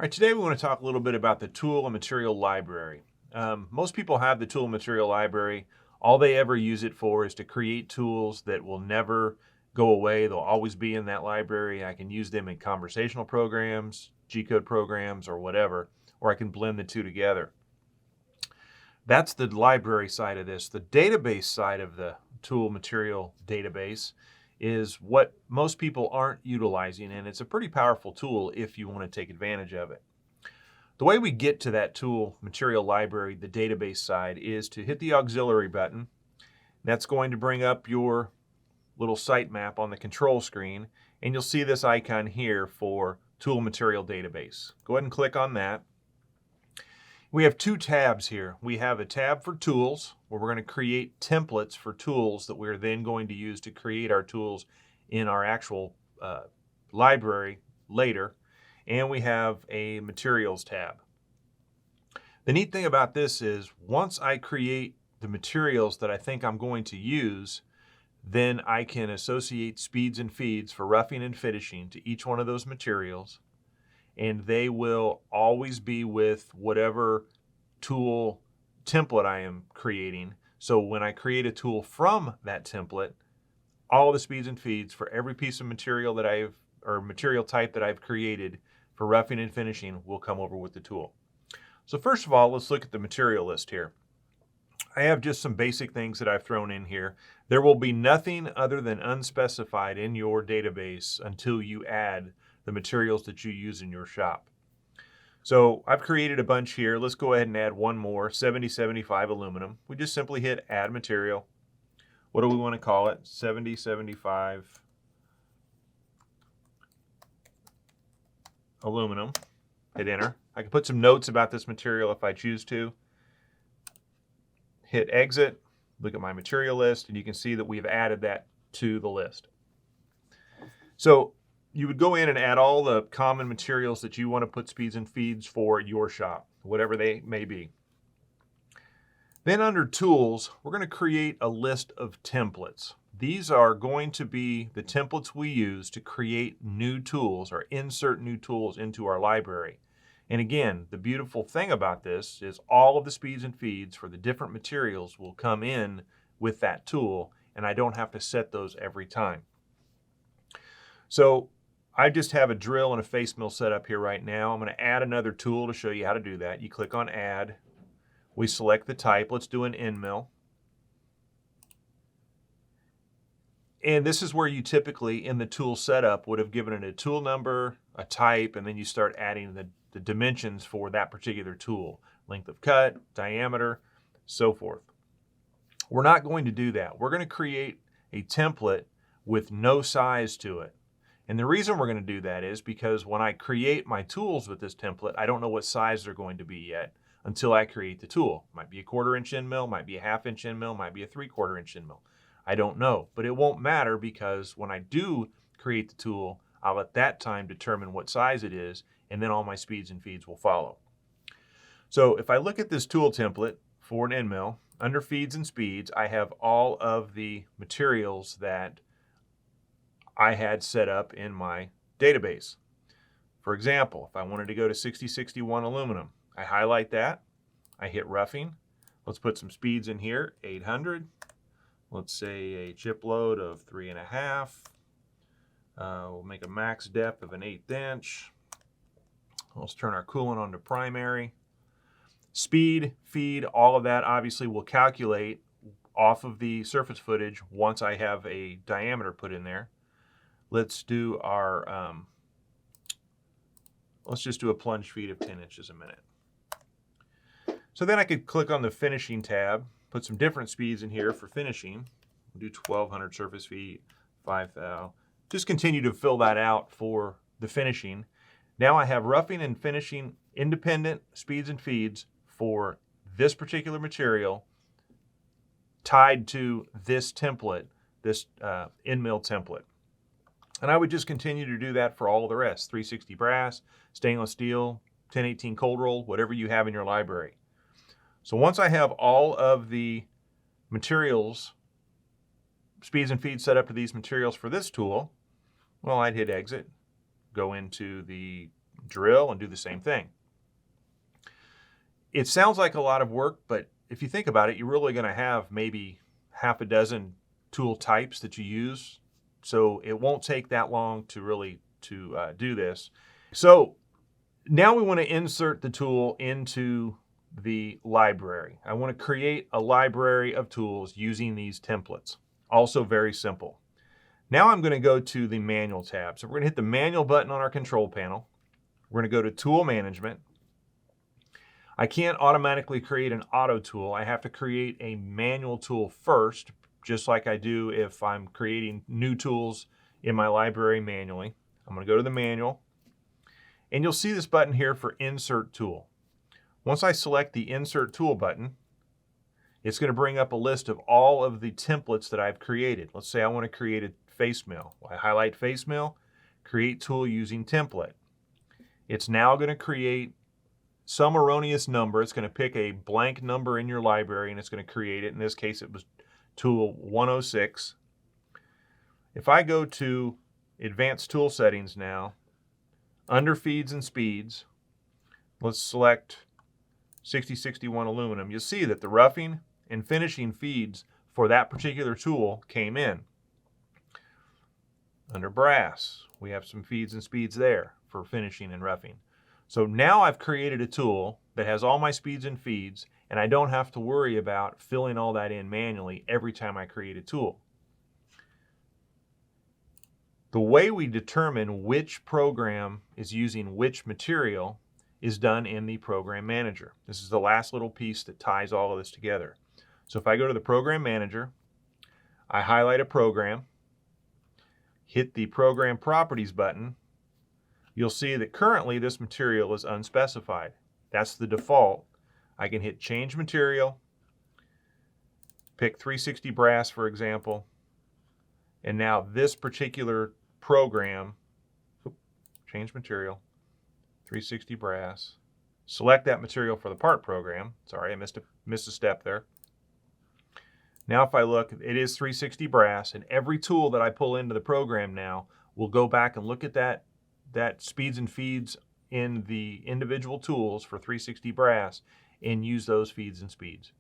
All right, today we want to talk a little bit about the tool and material library. Most people have the tool and material library. All they ever use it for is to create tools that will never go away. They'll always be in that library. I can use them in conversational programs, G-code programs, or whatever, or I can blend the two together. That's the library side of this. The database side of the tool material database is what most people aren't utilizing, and it's a pretty powerful tool if you want to take advantage of it. The way we get to that tool material library, the database side, is to hit the auxiliary button. That's going to bring up your little site map on the control screen, and you'll see this icon here for tool material database. Go ahead and click on that. We have two tabs here. We have a tab for tools, where we're going to create templates for tools that we're then going to use to create our tools in our actual library later. And we have a materials tab. The neat thing about this is once I create the materials that I think I'm going to use, then I can associate speeds and feeds for roughing and finishing to each one of those materials, and they will always be with whatever tool template I am creating. So when I create a tool from that template, all the speeds and feeds for every piece of material that material type that I've created for roughing and finishing will come over with the tool. So first of all, let's look at the material list here. I have just some basic things that I've thrown in here. There will be nothing other than unspecified in your database until you add the materials that you use in your shop. So I've created a bunch here. Let's go ahead and add one more, 7075 aluminum. We just simply hit add material. What do we want to call it? 7075 aluminum. Hit enter. I can put some notes about this material if I choose to. Hit exit, look at my material list, and you can see that we've added that to the list. So you would go in and add all the common materials that you want to put speeds and feeds for your shop, whatever they may be. Then under tools, we're going to create a list of templates. These are going to be the templates we use to create new tools or insert new tools into our library. And again, the beautiful thing about this is all of the speeds and feeds for the different materials will come in with that tool, and I don't have to set those every time. So I just have a drill and a face mill set up here right now. I'm going to add another tool to show you how to do that. You click on add. We select the type. Let's do an end mill. And this is where you typically, in the tool setup, would have given it a tool number, a type, and then you start adding the dimensions for that particular tool. Length of cut, diameter, so forth. We're not going to do that. We're going to create a template with no size to it. And the reason we're going to do that is because when I create my tools with this template, I don't know what size they're going to be yet until I create the tool. Might be a 1/4 inch end mill, might be a 1/2 inch end mill, might be a 3/4 inch end mill. I don't know, but it won't matter because when I do create the tool, I'll at that time determine what size it is, and then all my speeds and feeds will follow. So if I look at this tool template for an end mill, under feeds and speeds, I have all of the materials that I had set up in my database. For example, if I wanted to go to 6061 aluminum, I highlight that, I hit roughing. Let's put some speeds in here, 800. Let's say a chip load of 3.5. We'll make a max depth of an 1/8 inch. Let's turn our coolant on to primary. Speed, feed, all of that obviously will calculate off of the surface footage once I have a diameter put in there. Let's do our, let's just do a plunge feed of 10 inches a minute. So then I could click on the finishing tab, put some different speeds in here for finishing. We'll do 1200 surface feet, 5000. Just continue to fill that out for the finishing. Now I have roughing and finishing independent speeds and feeds for this particular material tied to this template, this end mill template. And I would just continue to do that for all of the rest, 360 brass, stainless steel, 1018 cold roll, whatever you have in your library. So once I have all of the materials, speeds and feeds set up to these materials for this tool, well, I'd hit exit, go into the drill, and do the same thing. It sounds like a lot of work, but if you think about it, you're really going to have maybe half a dozen tool types that you use. So it won't take that long to really do this. So now we want to insert the tool into the library. I want to create a library of tools using these templates. Also very simple. Now I'm going to go to the manual tab. So we're going to hit the manual button on our control panel. We're going to go to tool management. I can't automatically create an auto tool. I have to create a manual tool first, just like I do if I'm creating new tools in my library manually. I'm going to go to the manual, and you'll see this button here for Insert Tool. Once I select the Insert Tool button, it's going to bring up a list of all of the templates that I've created. Let's say I want to create a face mill. I highlight face mill, create tool using template. It's now going to create some erroneous number. It's going to pick a blank number in your library and it's going to create it. In this case, it was tool 106. If I go to Advanced Tool Settings now, under Feeds and Speeds, let's select 6061 aluminum. You'll see that the roughing and finishing feeds for that particular tool came in. Under brass, we have some feeds and speeds there for finishing and roughing. So now I've created a tool that has all my speeds and feeds, and I don't have to worry about filling all that in manually every time I create a tool. The way we determine which program is using which material is done in the Program Manager. This is the last little piece that ties all of this together. So if I go to the Program Manager, I highlight a program, hit the Program Properties button, you'll see that currently this material is unspecified. That's the default. I can hit Change Material, pick 360 brass for example, and now this particular program, change material, 360 brass, select that material for the part program. Sorry, I missed a step there. Now if I look, it is 360 brass, and every tool that I pull into the program now will go back and look at that speeds and feeds in the individual tools for 360 brass and use those feeds and speeds.